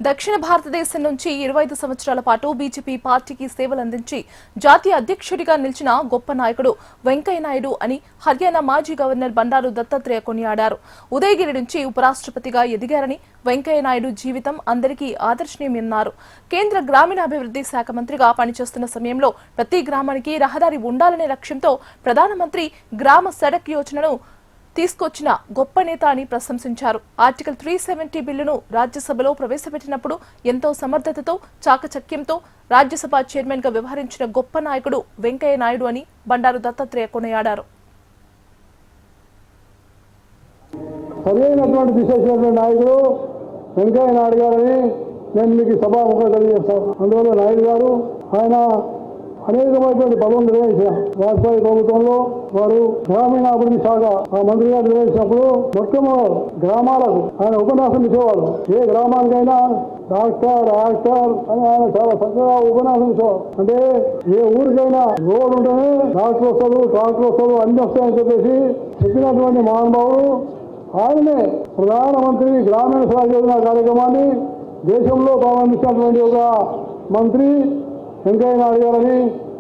దక్షిణ భారతదేశం నుంచి 25 సంవత్సరాల పాటు బీజేపీ పార్టీకి సేవలందించి జాతీయ అధ్యక్షుడిగా నిలిచిన గొప్ప నాయకుడు వెంకయ్య నాయుడు అని హర్యానా మాజీ గవర్నర్ బండారు దత్తాత్రేయ కొనియాడారు. ఉదయగిరి నుంచి ఉపరాష్ట్రపతిగా ఎదిగారని వెంకయ్య నాయుడు జీవితం అందరికీ ఆదర్శనీయమన్నారు. కేంద్ర గ్రామీణాభివృద్ధి శాఖ మంత్రిగా పనిచేస్తున్న సమయంలో ప్రతి గ్రామానికి రహదారి ఉండాలనే లక్ష్యంతో ప్రధానమంత్రి గ్రామ సడక్ యోజనను తీసుకొచ్చిన గొప్ప నేత అని ప్రశంసించారు. ఆర్టికల్ 370 బిల్లును రాజ్యసభలో ప్రవేశపెట్టినప్పుడు ఎంతో సమర్థతతో చాకచక్యంతో రాజ్యసభ చైర్మన్ గా వ్యవహరించిన గొప్ప నాయకుడు వెంకయ్య నాయుడు అని బండారు దత్తాత్రేయ కొనియాడారు. సరైనటువంటి దిశ నాయకుడు వెంకయ్య నాయుడు గారని నేను మీకు సభాముఖంగా తెలియజేస్తాను. అందువల్ల నాయుడు గారు ఆయన అనేకమైనటువంటి పదవులు నిర్వహించారు. వాజ్పేయి ప్రభుత్వంలో వారు గ్రామీణాభివృద్ధి శాఖ మంత్రిగా నిర్వహించినప్పుడు మొట్టమొదటి గ్రామాలకు ఆయన ఉపన్యాసం ఇచ్చేవాడు. ఏ గ్రామానికైనా డాక్టర్ అని ఆయన చాలా చక్కగా ఉపన్యాసం ఇచ్చేవాడు. అంటే ఏ ఊరికైనా రోడ్డు ఉంటేనే డాక్టర్ వస్తాడు, ట్రాక్టర్ వస్తాడు, అన్ని వస్తాయని చెప్పేసి చెప్పినటువంటి మహానుభావుడు ఆయనే ప్రధానమంత్రి గ్రామీణ సడక్ యోజన కార్యక్రమాన్ని దేశంలో ప్రారంభించినటువంటి ఒక మంత్రి వెంకయ్య నాయుడు గారని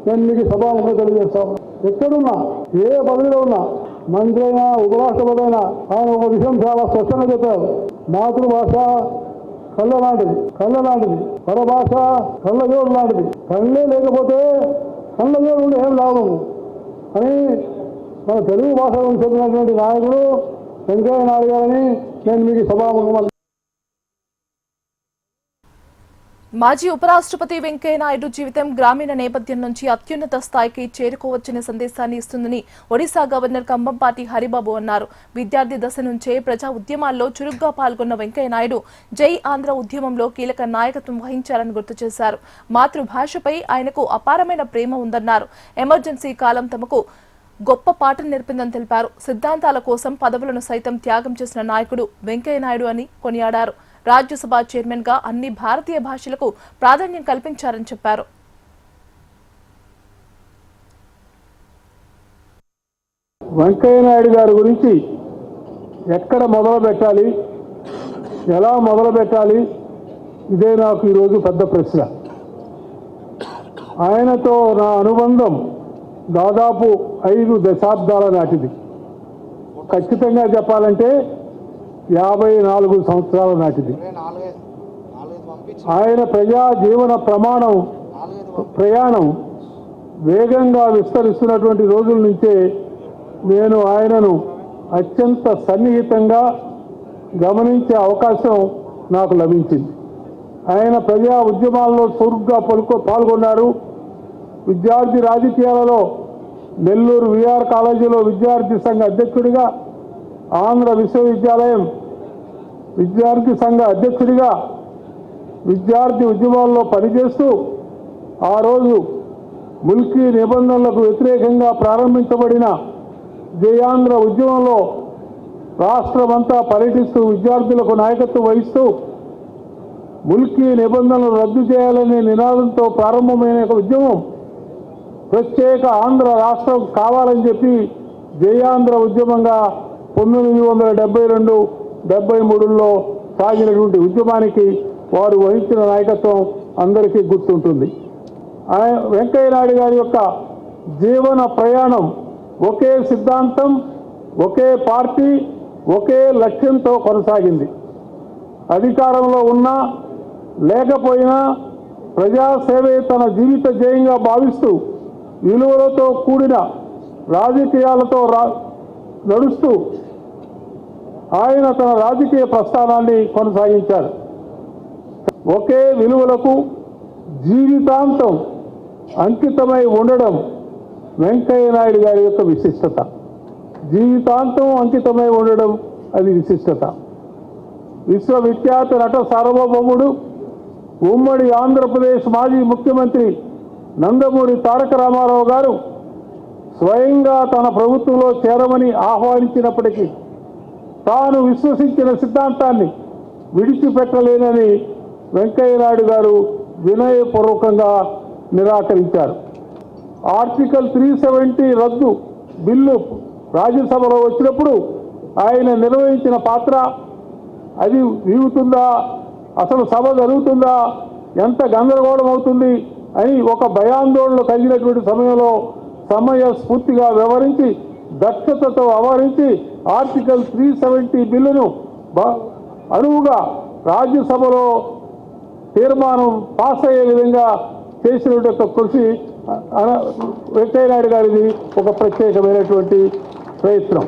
నేను మీకు సభాముఖంగా తెలియజేస్తాను. ఎక్కడున్నా ఏ పదవిలో ఉన్నా మంత్రి అయినా ఉపరాష్ట్రపతి అయినా ఆయన ఒక విషయం చాలా స్పష్టంగా చెప్పారు. మాతృభాష కళ్ళ లాంటిది, పరభాష కళ్ళజోడు లాంటిది. కళ్ళే లేకపోతే కళ్ళజోడు ఉంటే ఏం లాభం అని మన తెలుగు భాషలో చెప్పినటువంటి నాయకుడు వెంకయ్య నాయుడు గారని నేను మీకు సభాముఖంగా. మాజీ ఉపరాష్ట్రపతి వెంకయ్య నాయుడు జీవితం గ్రామీణ నేపథ్యం నుంచి అత్యున్నత స్థాయికి చేరుకోవచ్చనే సందేశాన్ని ఇస్తుందని ఒడిశా గవర్నర్ కంబంపాటి హరిబాబు అన్నారు. విద్యార్థి దశ నుంచే ప్రజా ఉద్యమాల్లో చురుగ్గా పాల్గొన్న వెంకయ్య నాయుడు జై ఆంధ్ర ఉద్యమంలో కీలక నాయకత్వం వహించారని గుర్తు చేశారు. మాతృభాషపై ఆయనకు అపారమైన ప్రేమ ఉందన్నారు. ఎమర్జెన్సీ కాలం తమకు గొప్ప పాఠం నేర్పిందని తెలిపారు. సిద్ధాంతాల కోసం పదవులను సైతం త్యాగం చేసిన నాయకుడు వెంకయ్య నాయుడు అని కొనియాడారు. రాజ్యసభ చైర్మన్ గా అన్ని భారతీయ భాషలకు ప్రాధాన్యం కల్పించారని చెప్పారు. వెంకయ్య నాయుడు గారి గురించి ఎక్కడ మొదలు పెట్టాలి, ఎలా మొదలు పెట్టాలి, ఇదే నాకు ఈరోజు పెద్ద ప్రశ్న. ఆయనతో నా అనుబంధం దాదాపు 5 దశాబ్దాల నాటిది. ఖచ్చితంగా చెప్పాలంటే 54 సంవత్సరాల నాటిది. ఆయన ప్రజా జీవన ప్రయాణం వేగంగా విస్తరిస్తున్నటువంటి రోజుల నుంచే నేను ఆయనను అత్యంత సన్నిహితంగా గమనించే అవకాశం నాకు లభించింది. ఆయన ప్రజా ఉద్యమాల్లో చురుగ్గా పాల్గొన్నారు. విద్యార్థి రాజకీయాలలో నెల్లూరు విఆర్ కాలేజీలో విద్యార్థి సంఘ అధ్యక్షుడిగా, ఆంధ్ర విశ్వవిద్యాలయం విద్యార్థి సంఘ అధ్యక్షుడిగా విద్యార్థి ఉద్యమాల్లో పనిచేస్తూ ఆ రోజు ముల్కీ నిబంధనలకు వ్యతిరేకంగా ప్రారంభించబడిన జయాంధ్ర ఉద్యమంలో రాష్ట్రమంతా పర్యటిస్తూ విద్యార్థులకు నాయకత్వం వహిస్తూ ముల్కీ నిబంధనలు రద్దు చేయాలనే నినాదంతో ప్రారంభమైన ఉద్యమం ప్రత్యేక ఆంధ్ర రాష్ట్రం కావాలని చెప్పి జయాంధ్ర ఉద్యమంగా 1972-73లో సాగినటువంటి ఉద్యమానికి వారు వహించిన నాయకత్వం అందరికీ గుర్తుంటుంది. వెంకయ్య నాయుడు గారి యొక్క జీవన ప్రయాణం ఒకే సిద్ధాంతం, ఒకే పార్టీ, ఒకే లక్ష్యంతో కొనసాగింది. అధికారంలో ఉన్నా లేకపోయినా ప్రజాసేవే తన జీవిత ధ్యేయంగా భావిస్తూ విలువలతో కూడిన రాజకీయాలతో నడుస్తూ ఆయన తన రాజకీయ ప్రస్థానాన్ని కొనసాగించారు. ఒకే విలువలకు జీవితాంతం అంకితమై ఉండడం వెంకయ్య నాయుడు గారి యొక్క విశిష్టత. జీవితాంతం అంకితమై ఉండడం అది విశిష్టత. విశ్వవిఖ్యాత నట సార్వభౌముడు, ఉమ్మడి ఆంధ్రప్రదేశ్ మాజీ ముఖ్యమంత్రి నందమూరి తారక రామారావు గారు స్వయంగా తన ప్రభుత్వంలో చేరమని ఆహ్వానించినప్పటికీ తాను విశ్వసించిన సిద్ధాంతాన్ని విడిచిపెట్టలేనని వెంకయ్య నాయుడు గారు వినయపూర్వకంగా నిరాకరించారు. ఆర్టికల్ 370 రద్దు బిల్లు రాజ్యసభలో వచ్చినప్పుడు ఆయన నిర్వహించిన పాత్ర, అది వీగుతుందా అసలు సభ జరుగుతుందా, ఎంత గందరగోళం అవుతుంది అని ఒక భయాందోళన కలిగినటువంటి సమయంలో సమయస్ఫూర్తిగా వ్యవహరించి దక్షతతో వ్యవహరించి ఆర్టికల్ 370 బిల్లును అనువుగా రాజ్యసభలో తీర్మానం పాస్ అయ్యే విధంగా చేసినటువంటి కృషి వెంకయ్యనాయుడు గారిది ఒక ప్రత్యేకమైనటువంటి ప్రయత్నం.